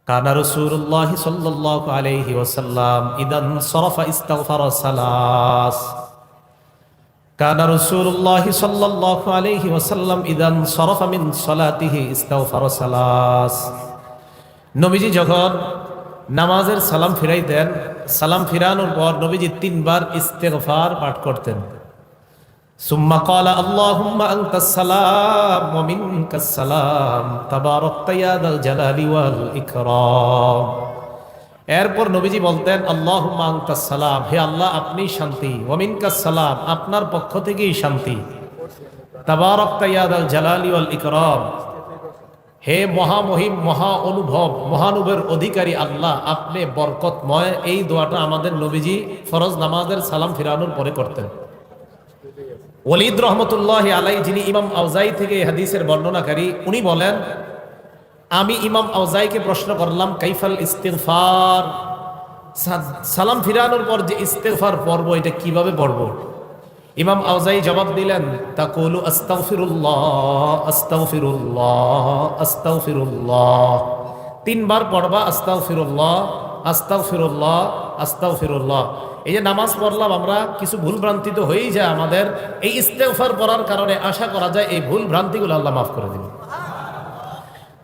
কানা রাসূলুল্লাহ সাল্লাল্লাহু আলাইহি ওয়াসাল্লাম ইদান সরাফা ইস্তাগফারা সালাস। কানা রাসূলুল্লাহ সাল্লাল্লাহু আলাইহি ওয়াসাল্লাম ইদান সরাফা মিন সালাতিহি ইস্তাগফারা সালাস। নবীজি যখন নামাজের সালাম ফিরাইতেন, সালাম ফিরানোর পর নবীজি তিনবার ইস্তেগফার পাঠ করতেন। সুম্মা ক্বালা আল্লাহুম্মা আনতাস সালাম ওয়া মিনকাস সালাম তাবারাকতা ইয়া যাল জালালি ওয়াল ইকরাম। এরপর নবীজি বলতেন আল্লাহুম্মা আনতাস সালাম, হে আল্লাহ আপনি শান্তি, ওয়া মিনকাস সালাম আপনার পক্ষ থেকেই শান্তি, তাবারাকতা ইয়া যাল জালালি ওয়াল ইকরাম, হে মহামহিম মহা অনুভব মহানুভবের অধিকারী আল্লাহ আপনি বরকতময়। এই দোয়াটা আমাদের নবীজি ফরজ নামাজের সালাম ফিরানোর পরে করতেন। ওয়ালিদ রহমতুল্লাহি আলাইহি, যিনি ইমাম আউজাই থেকে এই হাদিসের বর্ণনাকারী, উনি বলেন আমি ইমাম আউজাইকে প্রশ্ন করলাম কাইফাল ইস্তিগফার, সালাম ফিরানোর পর যে ইস্তিগফার পড়ব এটা কিভাবে পড়ব? ইমাম আউজাই জবাব দিলেন তাকুলু আস্তাগফিরুল্লাহ আস্তাগফিরুল্লাহ আস্তাগফিরুল্লাহ, তিনবার পড়বা আস্তাগফিরুল্লাহ আস্তাগফিরুল্লাহ আস্তাগফিরুল্লাহ। এই যে নামাজ পড়লাম আমরা, কিছু ভুল ভ্রান্তি তো হয়েই যায় আমাদের, এই ইস্তেগফার পড়ার কারণে আশা করা যায় এই ভুল ভ্রান্তিগুলো আল্লাহ মাফ করে দিবেন।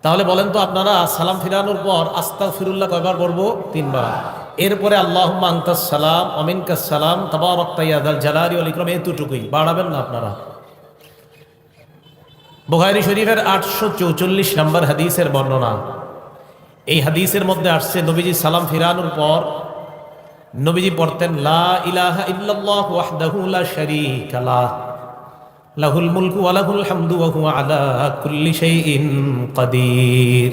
তাহলে বলেন তো আপনারা সালাম ফিরানোর পর আস্তাগফিরুল্লাহ কয়বার পড়বো? তিনবার। এরপরে আল্লাহুম্মা আনতাস সালাম ওয়া মিনকাস সালাম তাবারাকতা ইয়া যাল জালালি ওয়াল ইকরাম, এতটুকুই, বাড়াবেন না আপনারা। বুখারী শরীফের 844 নম্বর হাদিসের বর্ণনা। এই হাদিসের মধ্যে আসছে নবীজি সালাম ফিরানোর পর নবীজি পড়তেন লা ইলাহা ইল্লাল্লাহু ওয়াহদাহু লা শারীকা লাহ লাহুল মুলকু ওয়া লাহুল হামদু ওয়া হুয়া আলা কুল্লি শাইইন কাদির।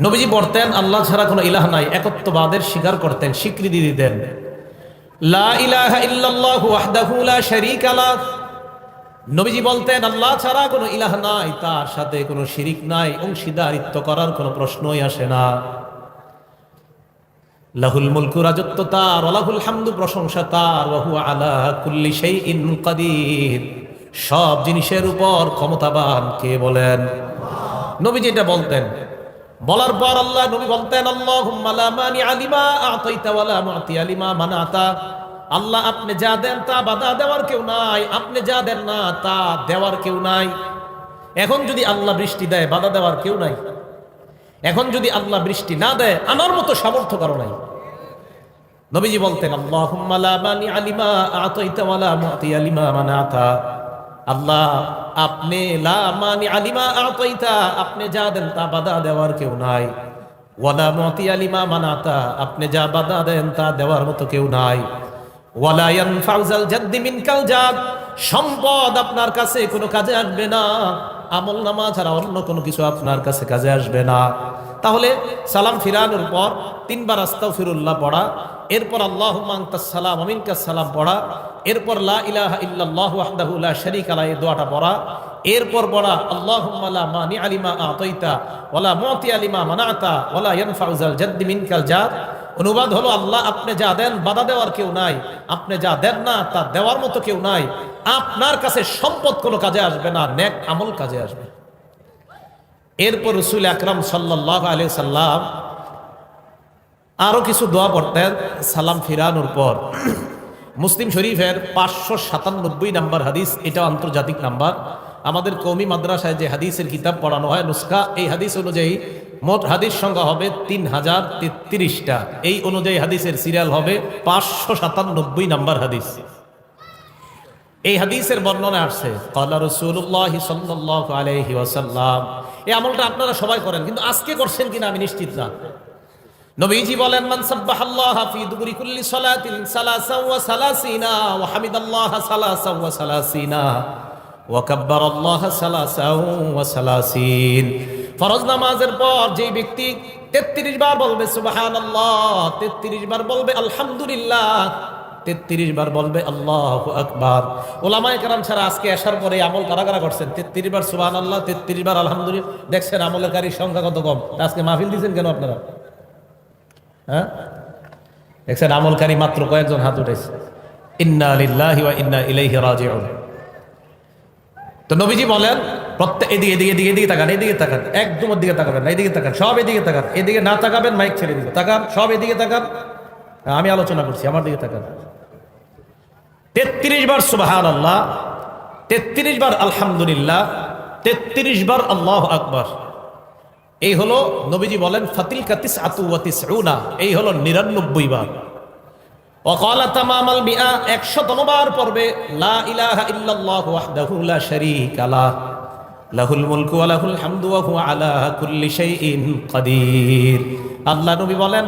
নবীজি পড়তেন আল্লাহ ছাড়া কোনো ইলাহ নাই, একত্ববাদের স্বীকার করতেন, স্বীকৃতি দিতেন। লা ইলাহা ইল্লাল্লাহু ওয়াহদাহু লা শারীকা লাহ, নবীজি বলতেন আল্লাহ ছাড়া কোনো ইলাহ নাই, তার সাথে কোনো শিরিক নাই, অংশীদারিত্ব করার কোনো প্রশ্নই আসে না। লাহুল মুলকু, রাজত্ব তার, ওয়া লাহুল হামদু, প্রশংসা তার, ওয়া হুয়া আলা কুল্লি শাইইন কাদির, সব জিনিসের উপর ক্ষমতাবান কে বলেন? নবীজি এটা বলতেন। বলার পর আল্লাহ নবী বলতেন আল্লাহুম্মা লা মানিআ লিমা আ'তাইতা ওয়া লা মু'তিয়া লিমা মানা'তা, আল্লাহ আপনি যা দেন তা বাধা দেওয়ার কেউ নাই, আপনি যা দেন না তা দেওয়ার কেউ নাই। এখন যদি আল্লাহ বৃষ্টি দেয় বাধা দেওয়ার কেউ নাই, এখন যদি আল্লাহ বৃষ্টি না দেয় আনার মতো সামর্থ্য কারো নাই। নবীজি বলতেন আল্লাহুম্মা লা মানিআ লিমা আ'তাইতা ওয়া লা মু'তিয়া লিমা মানা'তা, আল্লাহ আপনি লা মানিআ লিমা আ'তাইতা, আপনি যা দেন তা বাধা দেওয়ার কেউ নাই, ওয়া লা মু'তিয়া লিমা মানা'তা, আপনি যা বাধা দেন তা দেওয়ার মতো কেউ নাই, ওয়া লা ইয়ানফা'ু যাল জাদ্দি মিনকাল জাদ, সম্পদ আপনার কাছে কোনো কাজে আসবে না, আমল নামা ছাড়া অন্য কোনো কিছু আপনার কাছে কাজে আসবে না। তাহলে সালাম ফিরানোর পর তিনবার আস্তাগফিরুল্লাহ পড়া, এরপর আল্লাহুম্মা আনতাস সালাম ওয়া মিনকাস সালাম পড়া, এরপর লা ইলাহা ইল্লাল্লাহু ওয়াহদাহু লা শারীকা লাহু, এই দোয়াটা পড়া, এরপর পড়া আল্লাহুম্মা লা মানিআ লিমা আ'তাইতা ওয়া লা মু'তিয়া লিমা মানা'তা ওয়া লা ইয়ানফা'ু যাল জাদ্দি মিনকাল জাদ। অনুবাদ হলো আল্লাহ আপনি যা দেন বাধা দেওয়ার কেউ নাই, আপনি যা দেন না তা দেওয়ার মতো কেউ নাই, আপনার কাছে সম্পদ কোনো কাজে আসবে না, নেক আমল কাজে আসবে। এরপর রাসূল আকরাম সাল্লাল্লাহু আলাইহি সাল্লাম আরো কিছু দোয়া পড়তেন সালাম ফিরানোর পর। মুসলিম শরীফের 597 নম্বর হাদিস, এটা আন্তর্জাতিক নাম্বার। আমাদের কওমি মাদ্রাসায় যে হাদিসের কিতাব পড়ানো হয় নুসখা, এই হাদিস অনুযায়ী মোট হাদিস সংখ্যা হবে 3033টা। এই অনুযায়ী হাদিসের সিরিয়াল হবে 597 নম্বর হাদিস। এই হাদিসের বর্ণনা আসছে ক্বালা রাসূলুল্লাহ সাল্লাল্লাহু আলাইহি ওয়াসাল্লাম। এই আমলটা আপনারা সবাই করেন, কিন্তু আজকে করছেন কিনা আমি নিশ্চিত না। নবীজি বলেন মান সাব্বাহাল্লাহ ফি দুবুরি কুল্লি সালাতিন সালাসা ওয়া সালাসিনা ওয়া হামিদাল্লাহ সালাসা ওয়া সালাসিনা ওয়া কাব্বারাল্লাহ সালাসা ওয়া সালাসিন। ফরজ নামাজের পর যে ব্যক্তি 33 বার বলবে সুবহানাল্লাহ, 33 বার বলবে আলহামদুলিল্লাহ, 33 বার বলবে আল্লাহু আকবার। ওলামায়ে কেরাম ছাড়া আজকে আসার পরে আমল কারা কারা করছেন? 33 বার সুবহানাল্লাহ, 33 বার আলহামদুলিল্লাহ। দেখছেন আমলের কারীর সংখ্যা কত কম। আজকে মাহফিল দিয়েছেন কেন আপনারা? হ্যাঁ, দেখছেন আমলকারী মাত্র কয়েকজন হাত উঠেছে। ইন্না লিল্লাহি ওয়া ইন্না ইলাইহি রাজিউন। তো নবীজি বলেন প্রত্যেক এদিকে এদিকে এদিকে এদিকে তাকান, এদিকে তাকান, একদম ওর দিকে তাকাবেন না, এদিকে তাকান, সব এদিকে তাকান, এদিকে না তাকাবেন মাইক ছেড়ে দিবে, তাকান সব এদিকে তাকান, আমি আলোচনা করছি, আমার দিকে তাকান। 33 বার সুবহানাল্লাহ, 33 বার আলহামদুলিল্লাহ, 33 বার আল্লাহু আকবার। এই হলো নবীজি বলেন ফাতিলকা তিসআতু ওয়া তিসউনা, এই হলো 99 বার। ওয়াকালা তামামাল মিআ, 100তম বার পড়বে লা ইলাহা ইল্লাল্লাহু ওয়াহদাহু লা শারীকা লাহ, লাহুল মুলকু ওয়া লাহুল হামদু ওয়া হুয়া আলা কুল্লি শাইইন কাদির। আল্লাহ নবী বলেন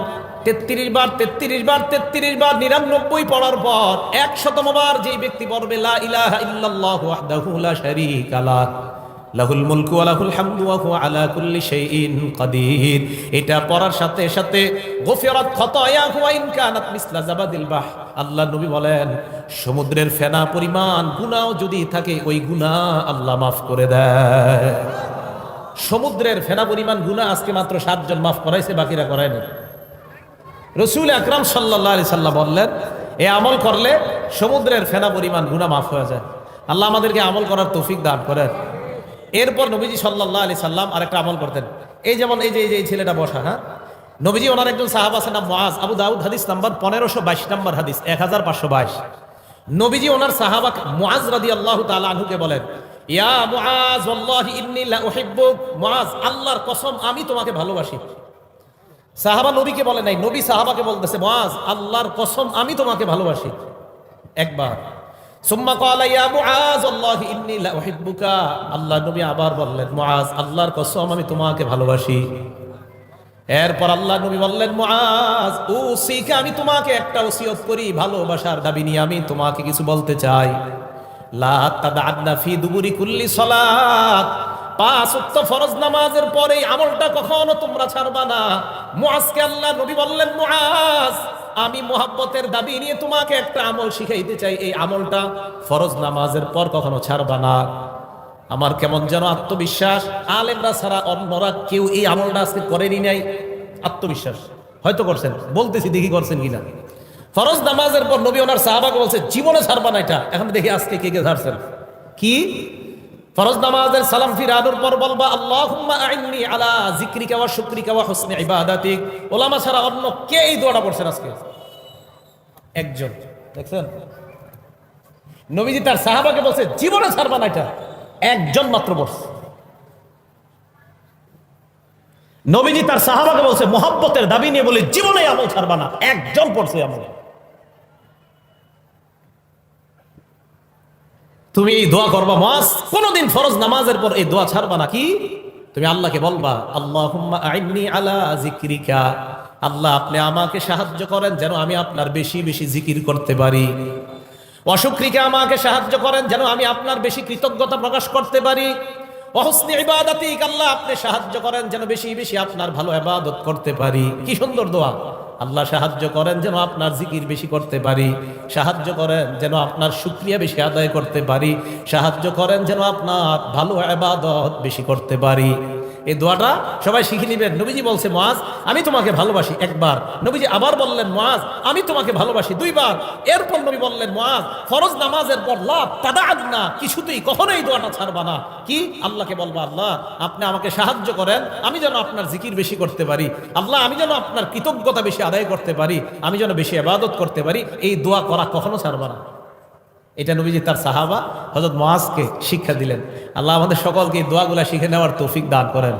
33 বার 33 বার 33 বার 99 পড়ার পর 100তম বার যেই ব্যক্তি পড়বে লা ইলাহা ইল্লাল্লাহু ওয়াহদাহু লা শারীকা লাহ, লাহুল মুলকু ওয়া লাহুল হামদু ওয়া হুয়া আলা কুল্লি শাইইন কাদির, এটা পড়ার সাথে সাথে গফিরাত খাতায়াহু ওয়া ইন কানাত মিসলা জাবাদিল বাহ। আল্লাহ নবী বলেন সমুদ্রের ফেনা পরিমাণ গুনাহ যদি থাকে ওই গুনাহ আল্লাহ মাফ করে দেয়। সমুদ্রের ফেনা পরিমাণ গুনাহ আজকে মাত্র 7 জন মাফ করাইছে, বাকিরা করায়নি। রাসূল আকরাম সাল্লাল্লাহু আলাইহি সাল্লাম বললেন এই আমল করলে সমুদ্রের ফেনা পরিমাণ গুনাহ মাফ হয়ে যায়। আল্লাহ আমাদেরকে আমল করার তৌফিক দান করেন। এরপর নবীজি সাল্লাল্লাহু আলাইহি সাল্লাম আরেকটা আমল করতেন, এই যেমন এই যে এই ছেলেটা বসা, হ্যাঁ, নবীজি ওনার একজন সাহাবা আছেন নাম মুআজ, আবু দাউদ হাদিস নাম্বার 1522 নম্বর হাদিস 1522। নবীজি ওনার সাহাবা মুআজ রাদিয়াল্লাহু তাআলা আনহুকে বলেন ইয়া মুআজ ওয়াল্লাহি ইন্নী লা উহিব্বুক, মুআজ আল্লাহর কসম আমি তোমাকে ভালোবাসি। সাহাবা নবীকে বলে নাই, নবী সাহাবাকে বলতেছে মুআজ আল্লাহর কসম আমি তোমাকে ভালোবাসি একবার। সুম্মা ক্বালা ইয়া মুআজ ওয়াল্লাহি ইন্নী লা উহিব্বুকা, আল্লাহ নবী আবার বললেন মুআজ আল্লাহর কসম আমি তোমাকে ভালোবাসি। এরপর আল্লাহ নবী বললেন মুআজ উসিকা, আমি তোমাকে একটা ওসিয়ত করি, ভালোবাসার দাবি নিয়ে আমি তোমাকে কিছু বলতে চাই। লা তাদআন্না ফি দুবুরি কুল্লি সালাত, 5 ওয়াক্ত ফরজ নামাজের পরে এই আমলটা কখনো তোমরা ছাড়বা না। মুআজকে আল্লাহ নবী বললেন মুআজ আমি মুহাব্বতের দাবি নিয়ে তোমাকে একটা আমল শিখাইতে চাই, এই আমলটা ফরজ নামাজের পর কখনো ছাড়বা না। আমার কেমন যেন আত্মবিশ্বাস, আলেমরা ছাড়া অন্যরা কেউ এই আমলটা আজকে করেনি নাই। আত্মবিশ্বাস হয়তো করছেন, বলতেছি দেখি করছেন কিনা। ফরজ নামাজের পর নবী ওনার সাহাবাকে বলছে জীবনে ছাড়বা না এটা। এখন দেখি আজকে কে কে ছাড়ছেন। কি ফরজ নামাজের সালাম ফিরানোর পর বলবা আল্লাহুম্মা আইন্নি আলা যিকরিকা ওয়া শুকরিকা ওয়া হুসনি ইবাদাতিক। ওলামা ছাড়া অন্য কে এই দোয়াটা পড়ছেন আজকে? একজন। দেখছেন নবীজি তার সাহাবাকে বলছে জীবনে ছাড়বা না এটা, একজন মাত্র পড়ছে। নবীজি তার সাহাবাকে বলছে মুহাব্বতের দাবি নিয়ে বলে জীবনে আমল ছাড়বা না, একজন পড়ছে আমল। তুমি এই দোয়া করবা মুআজ, কোনদিন ফরজ নামাজের পর এই দোয়া ছাড়বা না। কি তুমি আল্লাহকে বলবা আল্লাহুম্মা আইন্নি আলা যিকরিকা, আল্লাহ আপনি আমাকে সাহায্য করেন যেন আমি আপনার বেশি বেশি জিকির করতে পারি। ওয়া শুকরিকা, আমাকে সাহায্য করেন যেন আমি আপনার বেশি কৃতজ্ঞতা প্রকাশ করতে পারি। ওয়া হুসনি ইবাদাতিক, আল্লাহ আপনি সাহায্য করেন যেন বেশি বেশি আপনার ভালো ইবাদত করতে পারি। কি সুন্দর দোয়া। আল্লাহ সাহায্য করেন যেন আপনার জিকির বেশি করতে পারি, সাহায্য করেন যেন আপনার শুকরিয়া বেশি আদায় করতে পারি, সাহায্য করেন যেন আপনার ভালো ইবাদত বেশি করতে পারি। এই দোয়াটা সবাই শিখে নেবেন। নবীজি বলছে মুআজ আমি তোমাকে ভালোবাসি একবার, নবীজি আবার বললেন মুআজ আমি তোমাকে ভালোবাসি দুইবার। এরপর নবী বললেন মুআজ ফরজ নামাজের পর লা তাদআন্না, কিছুতেই কখনো এই দোয়াটা ছাড়বা না। কি আল্লাহকে বলবা আল্লাহ আপনি আমাকে সাহায্য করেন আমি যেন আপনার জিকির বেশি করতে পারি, আল্লাহ আমি যেন আপনার কৃতজ্ঞতা বেশি আদায় করতে পারি, আমি যেন বেশি ইবাদত করতে পারি। এই দোয়া করা কখনো ছাড়বা না। এটা নবীজি তার সাহাবা হযরত মুআজকে শিক্ষা দিলেন। আল্লাহ আমাদের সকলকে এই দোয়াগুলা শিখে নেওয়ার তৌফিক দান করেন।